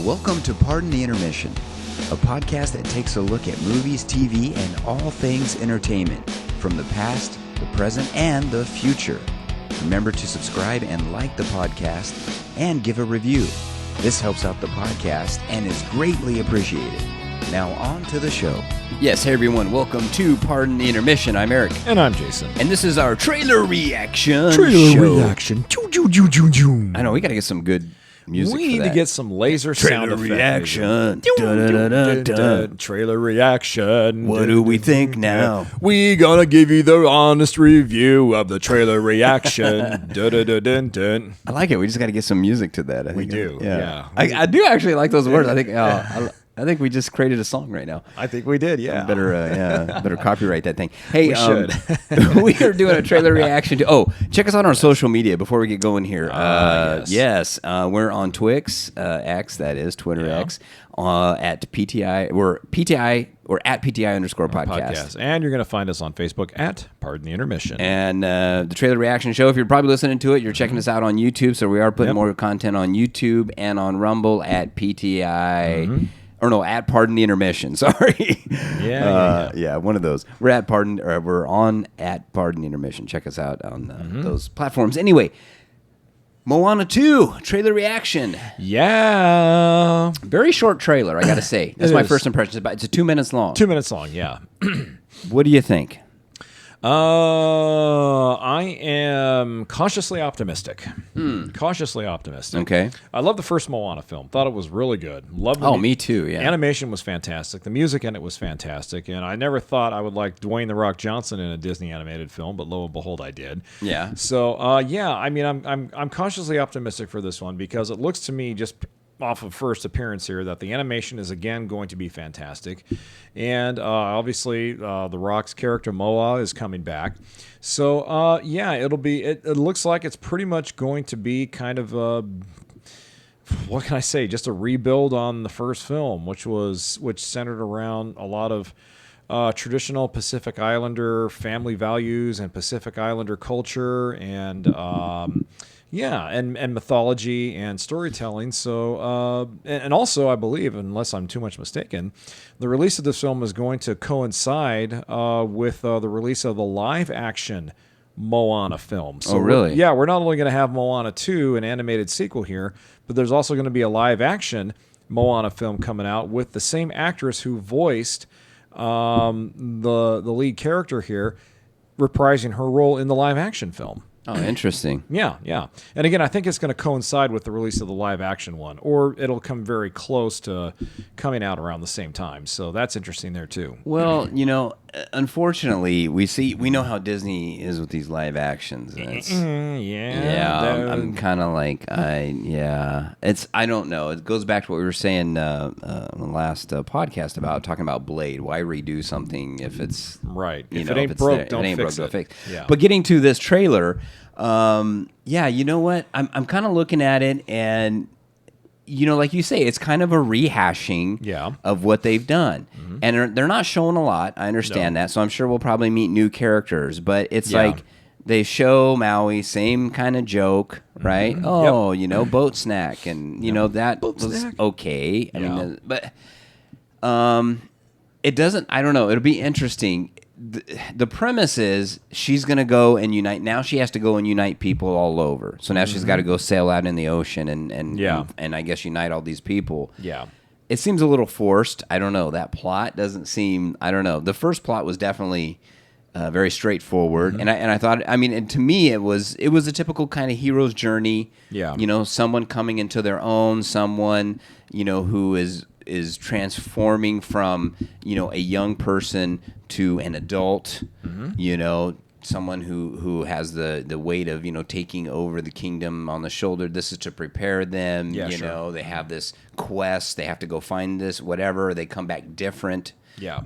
Welcome to Pardon the Intermission, a podcast that takes a look at movies, TV, and all things entertainment, from the past, the present, and the future. Remember to subscribe and like the podcast, and give a review. This helps out the podcast and is greatly appreciated. Now on to the show. Yes, hey everyone, welcome to Pardon the Intermission. I'm Eric. And I'm Jason. And this is our trailer reaction reaction. I know, we gotta get some good music We need for that. to get some laser sound effects. reaction. Trailer reaction. What do we think now? We gonna give you the honest review of the trailer reaction. Dun. I like it. We just got to get some music to that. I We think. do, yeah. I do actually like those words. I think we just created a song right now. I think we did, yeah. Better copyright that thing. Hey, We should. we are doing a trailer reaction to. Oh, check us out on social media before we get going here. Yes. We're on Twix, X, that is Twitter Yeah. X, at PTI. We're PTI or at PTI_podcast. And you're going to find us on Facebook at Pardon the Intermission. And the trailer reaction show, if you're probably listening to it, you're checking us out on YouTube. So we are putting more content on YouTube and on Rumble at PTI. Or no, at Pardon the Intermission. Sorry. Yeah. One of those. We're on at Pardon the Intermission. Check us out on those platforms. Anyway, Moana 2 trailer reaction. Yeah. Very short trailer, I got to say. That's my first impression. It's 2 minutes long. 2 minutes long, yeah. What do you think? I am cautiously optimistic. Cautiously optimistic. Okay. I love the first Moana film. Thought it was really good. Loved Me too, yeah. Animation was fantastic. The music in it was fantastic. And I never thought I would like Dwayne "The Rock" Johnson in a Disney animated film, but lo and behold, I did. Yeah. So, I'm cautiously optimistic for this one because it looks to me, just off of first appearance here, that the animation is again going to be fantastic, and obviously The Rock's character Moa is coming back. So it'll be. It looks like it's pretty much going to be kind of what can I say? Just a rebuild on the first film, which centered around a lot of traditional Pacific Islander family values and Pacific Islander culture and. And mythology and storytelling. So, and also, I believe, unless I'm too much mistaken, the release of this film is going to coincide with the release of the live-action Moana film. So really? We're not only going to have Moana 2, an animated sequel here, but there's also going to be a live-action Moana film coming out with the same actress who voiced the lead character here, reprising her role in the live-action film. Oh, interesting. Yeah. And again, I think it's going to coincide with the release of the live-action one, or it'll come very close to coming out around the same time. So that's interesting there, too. Well, unfortunately, we know how Disney is with these live actions. And it's, I'm kind of like, I don't know. It goes back to what we were saying on the last podcast about talking about Blade. Why redo something if it's... Right. If it ain't broke, don't fix it. Yeah. But getting to this trailer... you know what? I'm kind of looking at it, and like you say, it's kind of a rehashing of what they've done, and they're not showing a lot. I understand that, so I'm sure we'll probably meet new characters. But it's like they show Maui, same kind of joke, right? Oh, boat snack, and that was okay. I mean, but it doesn't. I don't know. It'll be interesting. The premise is she's going to go and unite. Now she has to go and unite people all over. So now she's got to go sail out in the ocean and I guess unite all these people. Yeah. It seems a little forced. I don't know. That plot doesn't seem, I don't know. The first plot was definitely very straightforward. And I thought, and to me it was a typical kind of hero's journey. Yeah. Someone coming into their own, someone, who is transforming from, a young person to an adult, someone who has the weight of, taking over the kingdom on the shoulder. This is to prepare them, they have this quest, they have to go find this, whatever. They come back different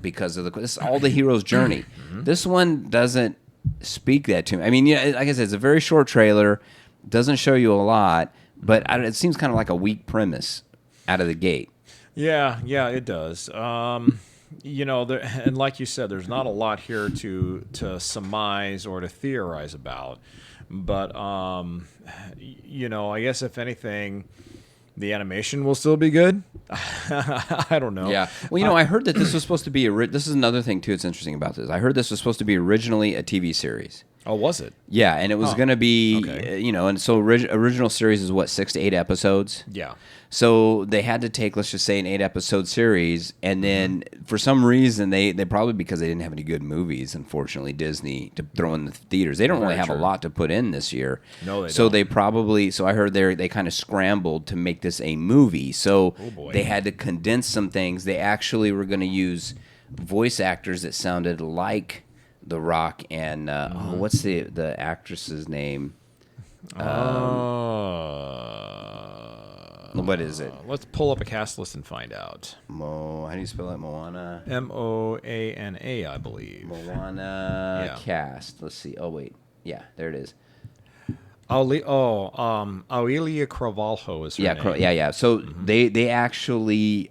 because of this is all the hero's journey. This one doesn't speak that to me. Like I said, it's a very short trailer, doesn't show you a lot, but it seems kind of like a weak premise out of the gate. Yeah, it does. And like you said, there's not a lot here to surmise or to theorize about. But, I guess if anything, The animation will still be good. I don't know. Yeah. Well, I heard that this was supposed to be this is another thing too. That's interesting about this. I heard this was supposed to be originally a TV series. Oh, was it? Yeah, and it was going to be, Okay. and so original series is what, 6 to 8 episodes. Yeah. So they had to take, let's just say, an 8-episode series, and then for some reason they probably because they didn't have any good movies, unfortunately, Disney to throw in the theaters. They don't really Very have a true. lot to put in this year. No, they so don't. they probably I heard they kind of scrambled to make this a movie. So boy. they had to condense some things. They actually were going to use voice actors that sounded like The Rock and what's the actress's name? What is it? Let's pull up a cast list and find out. How do you spell it? Moana. Moana, I believe. Moana Yeah. cast. Let's see. Oh wait, yeah, there it is. Aurelia Carvalho is her Yeah, name. yeah. So they actually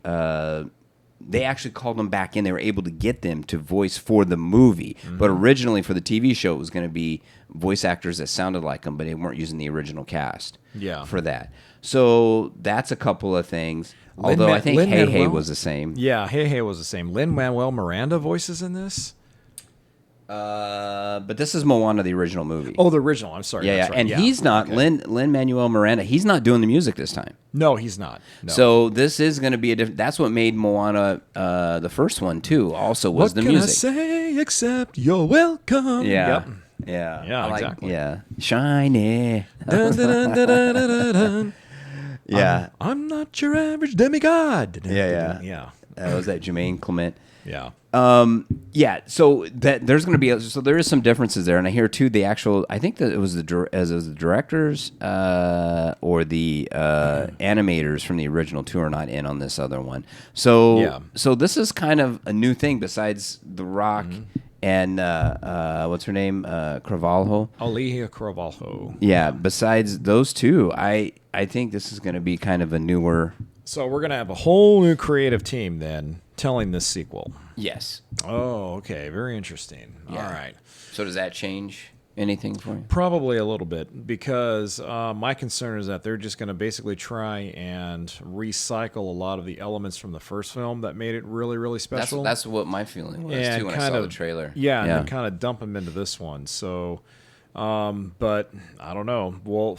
called them back in. They were able to get them to voice for the movie, but originally for the TV show, it was going to be voice actors that sounded like them, but they weren't using the original cast. Yeah. For that. So that's a couple of things. Although I think Lin-Manuel- Hey was the same. Yeah, Hey was the same. Lin-Manuel Miranda voices in this? But this is Moana, the original movie. Oh, the original. I'm sorry. yeah, That's right. and he's not Lin-Manuel Miranda. He's not doing the music this time. No, he's not. No. So this is going to be a different. That's what made Moana the first one too. Also was what the can music. I say except you're welcome? Yeah. Yep. Yeah. Yeah, I like- exactly. Yeah. Shiny. Dun, dun, dun, dun, dun, dun, dun. Yeah. I'm not your average demigod. Yeah. Yeah. Was that Jermaine Clement? Yeah. Yeah. So that there's going to be there is some differences there, and I hear too the actual. I think that it was the directors or the animators from the original two are not in on this other one. So Yeah. So this is kind of a new thing besides The Rock and what's her name, Carvalho. Aurelia Carvalho. Yeah. Besides those two, I think this is going to be kind of a newer. So we're going to have a whole new creative team then telling this sequel. Yes. Oh, okay. Very interesting. Yeah. All right. So does that change anything for you? Probably a little bit because my concern is that they're just going to basically try and recycle a lot of the elements from the first film that made it really, really special. That's what my feeling was and too when I saw the trailer. Yeah, and then kind of dump them into this one. So, but I don't know. Well,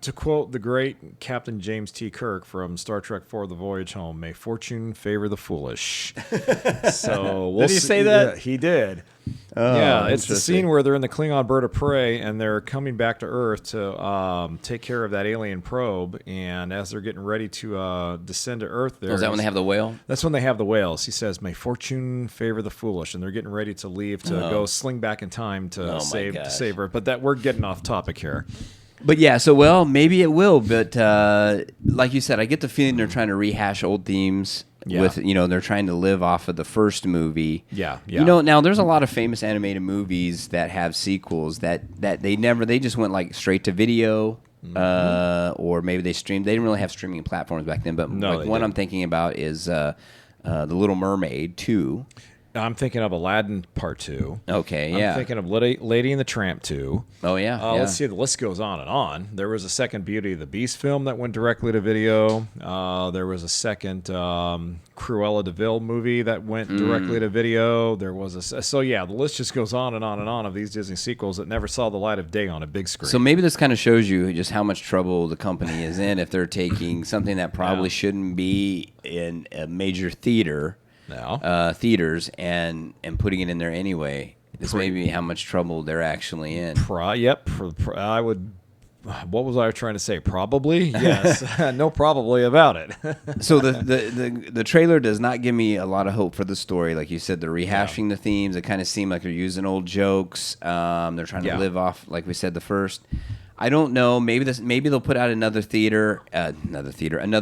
to quote the great Captain James T. Kirk from Star Trek IV: The Voyage Home, "May fortune favor the foolish." So we'll Did he see- say that? Yeah, he did. Oh, Yeah, it's the interesting. scene where they're in the Klingon bird of prey and they're coming back to Earth to take care of that alien probe. And as they're getting ready to descend to Earth, there Is that when they have the whale? that's when they have the whales. He says, "May fortune favor the foolish," and they're getting ready to leave to go sling back in time to Oh, my save gosh. Earth. But that we're getting off topic here. But yeah, so maybe it will. But like you said, I get the feeling they're trying to rehash old themes. Yeah. With they're trying to live off of the first movie. Yeah, yeah. Now there's a lot of famous animated movies that have sequels that they just went like straight to video. Or maybe they streamed. They didn't really have streaming platforms back then. But No, like they one I'm didn't. thinking about is The Little Mermaid 2. I'm thinking of Aladdin Part 2. Okay, I'm yeah. thinking of Lady and the Tramp 2. Oh yeah. Yeah. Let's see, the list goes on and on. There was a second Beauty and the Beast film that went directly to video. There was a second Cruella de Vil movie that went directly to video. There was the list just goes on and on and on of these Disney sequels that never saw the light of day on a big screen. So maybe this kind of shows you just how much trouble the company is in if they're taking something that probably shouldn't be in a major theaters and putting it in there anyway. This may be how much trouble they're actually in. I would. What was I trying to say? Probably, yes. No, probably about it. So the trailer does not give me a lot of hope for the story. Like you said, they're rehashing the themes. It kind of seemed like they're using old jokes. They're trying to live off, like we said, the first. I don't know. Maybe they'll put out another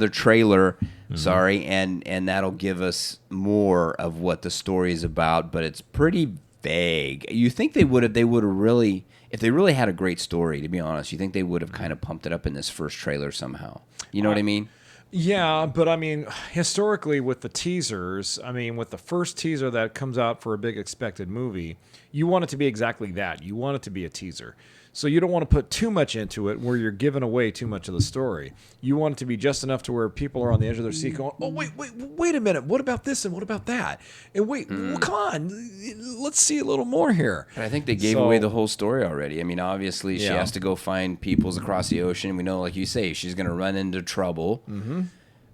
trailer. Sorry, and that'll give us more of what the story is about. But it's pretty vague. You think they would have really, if they really had a great story, to be honest, you think they would have kind of pumped it up in this first trailer somehow. You know what I mean? Yeah, but I mean, historically with the teasers, with the first teaser that comes out for a big expected movie, you want it to be exactly that. You want it to be a teaser. So you don't want to put too much into it where you're giving away too much of the story. You want it to be just enough to where people are on the edge of their seat going, oh, wait a minute. What about this and what about that? And wait, well, come on. Let's see a little more here. But I think they gave away the whole story already. I mean, obviously, she has to go find peoples across the ocean. We know, like you say, she's going to run into trouble.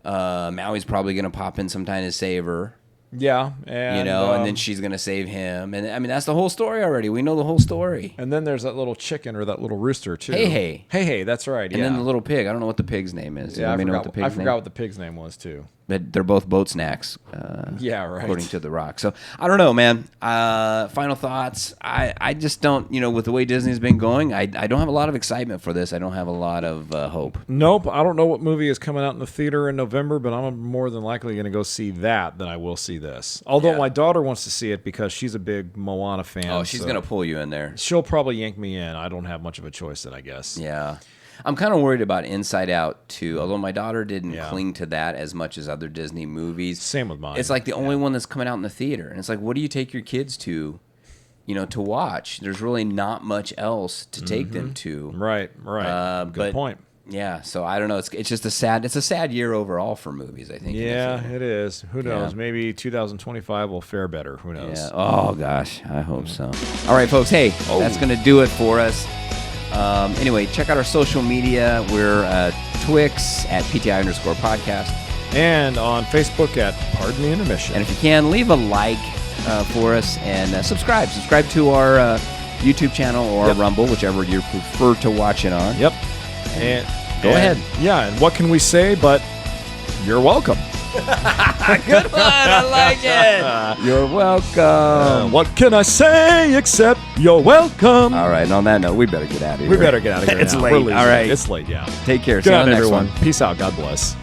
Maui's probably going to pop in sometime to save her. Yeah, and and then she's gonna save him, and I mean that's the whole story already. We know the whole story. And then there's that little chicken or that little rooster too. Hey, that's right. And then the little pig. I don't know what the pig's name is. Yeah, I forgot what the pig's name was too. But they're both boat snacks. Yeah, right. According to The Rock. So I don't know, man. Final thoughts. I just don't. With the way Disney's been going, I don't have a lot of excitement for this. I don't have a lot of hope. Nope. I don't know what movie is coming out in the theater in November, but I'm more than likely going to go see that than I will see this. Although my daughter wants to see it because she's a big Moana fan. Oh, she's going to pull you in there. She'll probably yank me in. I don't have much of a choice then, I guess. Yeah. I'm kind of worried about Inside Out, too, although my daughter didn't cling to that as much as other Disney movies. Same with mine. It's like the only one that's coming out in the theater. And it's like, what do you take your kids to, to watch? There's really not much else to take them to. Right. Good point. Yeah, so I don't know. It's just a sad year overall for movies, I think. Yeah, it is. Who knows? Yeah. Maybe 2025 will fare better. Who knows? Yeah. Oh, gosh. I hope so. All right, folks. Hey, that's going to do it for us. Anyway, check out our social media. We're Twix at PTI_podcast. And on Facebook at Pardon the Intermission. And if you can, leave a like for us and subscribe. Subscribe to our YouTube channel or Rumble, whichever you prefer to watch it on. Yep. And go ahead. Yeah, and what can we say but you're welcome. Good one. I like it. You're welcome. What can I say except you're welcome? All right. And on that note, we better get out of here. We better get out of here. It's now. late. All right. It's late, yeah. Take care. Good See you on night, the next everyone. one. Peace out. God bless.